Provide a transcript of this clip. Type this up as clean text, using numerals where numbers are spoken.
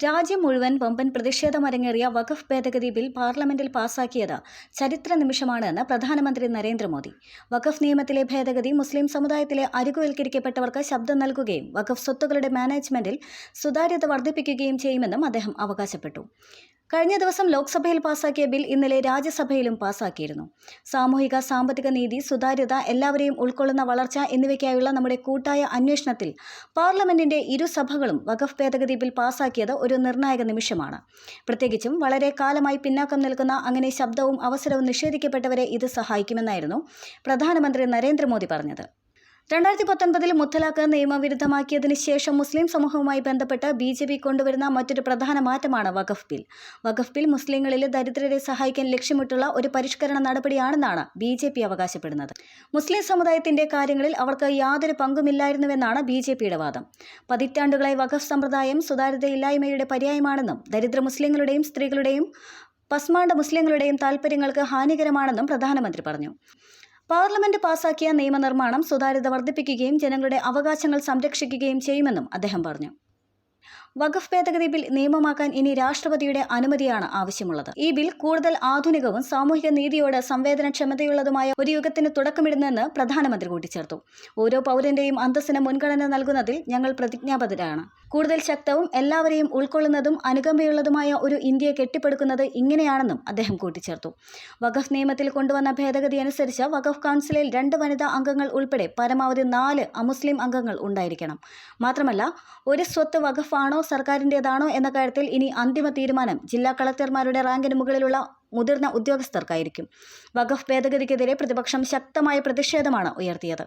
രാജ്യം മുഴുവൻ വമ്പൻ പ്രതിഷേധമരങ്ങേറിയ വഖഫ് ഭേദഗതി ബിൽ പാർലമെന്റിൽ പാസാക്കിയത് ചരിത്ര നിമിഷമാണെന്ന് പ്രധാനമന്ത്രി നരേന്ദ്രമോദി. വഖഫ് നിയമത്തിലെ ഭേദഗതി മുസ്ലിം സമുദായത്തിലെ അരികുവൽക്കരിക്കപ്പെട്ടവർക്ക് ശബ്ദം നൽകുകയും വഖഫ് സ്വത്തുക്കളുടെ മാനേജ്മെന്റിൽ സുതാര്യത വർദ്ധിപ്പിക്കുകയും ചെയ്യുമെന്നും അദ്ദേഹം അവകാശപ്പെട്ടു. കഴിഞ്ഞ ദിവസം ലോക്സഭയിൽ പാസാക്കിയ ബിൽ ഇന്നലെ രാജ്യസഭയിലും പാസാക്കിയിരുന്നു. സാമൂഹിക സാമ്പത്തിക നീതി, സുതാര്യത, എല്ലാവരെയും ഉൾക്കൊള്ളുന്ന വളർച്ച എന്നിവയ്ക്കായുള്ള നമ്മുടെ കൂട്ടായ അന്വേഷണത്തിൽ പാർലമെന്റിന്റെ ഇരുസഭകളും വഖഫ് ഭേദഗതി ബിൽ പാസാക്കിയത് ഒരു നിർണായക നിമിഷമാണ്. പ്രത്യേകിച്ചും വളരെ കാലമായി പിന്നാക്കം നിൽക്കുന്ന, അങ്ങനെ ശബ്ദവും അവസരവും നിഷേധിക്കപ്പെട്ടവരെ ഇത് സഹായിക്കുമെന്നായിരുന്നു പ്രധാനമന്ത്രി നരേന്ദ്രമോദി പറഞ്ഞത്. 2019 മുത്തലാഖ് നിയമവിരുദ്ധമാക്കിയതിന് ശേഷം മുസ്ലിം സമൂഹവുമായി ബന്ധപ്പെട്ട് BJP കൊണ്ടുവരുന്ന മറ്റൊരു പ്രധാന മാറ്റമാണ് വഖഫ് ബിൽ. വഖഫ് ബിൽ മുസ്ലിങ്ങളിലെ ദരിദ്രരെ സഹായിക്കാൻ ലക്ഷ്യമിട്ടുള്ള ഒരു പരിഷ്കരണ നടപടിയാണെന്നാണ് BJP അവകാശപ്പെടുന്നത്. മുസ്ലിം സമുദായത്തിന്റെ കാര്യങ്ങളിൽ അവർക്ക് യാതൊരു പങ്കുമില്ലായിരുന്നുവെന്നാണ് BJPയുടെ വാദം. പതിറ്റാണ്ടുകളായി വഖഫ് സമ്പ്രദായം സുതാര്യതയില്ലായ്മയുടെ പര്യായമാണെന്നും ദരിദ്ര മുസ്ലിങ്ങളുടെയും സ്ത്രീകളുടെയും പസ്മാണ്ട മുസ്ലിങ്ങളുടെയും താൽപ്പര്യങ്ങൾക്ക് ഹാനികരമാണെന്നും പ്രധാനമന്ത്രി പറഞ്ഞു. പാർലമെന്റ് പാസാക്കിയ നിയമനിർമ്മാണം സുതാര്യത വർദ്ധിപ്പിക്കുകയും ജനങ്ങളുടെ അവകാശങ്ങൾ സംരക്ഷിക്കുകയും ചെയ്യുമെന്നും അദ്ദേഹം പറഞ്ഞു. വഖഫ് ഭേദഗതി ബിൽ നിയമമാക്കാൻ ഇനി രാഷ്ട്രപതിയുടെ അനുമതിയാണ് ആവശ്യമുള്ളത്. ഈ ബിൽ കൂടുതൽ ആധുനികവും സാമൂഹിക നീതിയോട് സംവേദനക്ഷമതയുള്ളതുമായ ഒരു യുഗത്തിന് തുടക്കമിടുന്നെന്ന് പ്രധാനമന്ത്രി കൂട്ടിച്ചേർത്തു. ഓരോ പൗരന്റെയും അന്തസ്സിന് മുൻഗണന നൽകുന്നതിൽ ഞങ്ങൾ പ്രതിജ്ഞാബദ്ധരാണ്. കൂടുതൽ ശക്തവും എല്ലാവരെയും ഉൾക്കൊള്ളുന്നതും അനുകമ്പയുള്ളതുമായ ഒരു ഇന്ത്യയെ കെട്ടിപ്പടുക്കുന്നത് ഇങ്ങനെയാണെന്നും അദ്ദേഹം കൂട്ടിച്ചേർത്തു. വഖഫ് നിയമത്തിൽ കൊണ്ടുവന്ന ഭേദഗതി അനുസരിച്ച് വഖഫ് കൗൺസിലിൽ 2 വനിതാ അംഗങ്ങൾ ഉൾപ്പെടെ പരമാവധി 4 അമുസ്ലിം അംഗങ്ങൾ ഉണ്ടായിരിക്കണം. മാത്രമല്ല, ഒരു സ്വത്ത് വഖഫ് ആണോ സർക്കാരിൻ്റെതാണോ എന്ന കാര്യത്തിൽ ഇനി അന്തിമ തീരുമാനം ജില്ലാ കളക്ടർമാരുടെ റാങ്കിന് മുകളിലുള്ള മുതിർന്ന ഉദ്യോഗസ്ഥർക്കായിരിക്കും. വഖഫ് ഭേദഗതിക്കെതിരെ പ്രതിപക്ഷം ശക്തമായ പ്രതിഷേധമാണ് ഉയർത്തിയത്.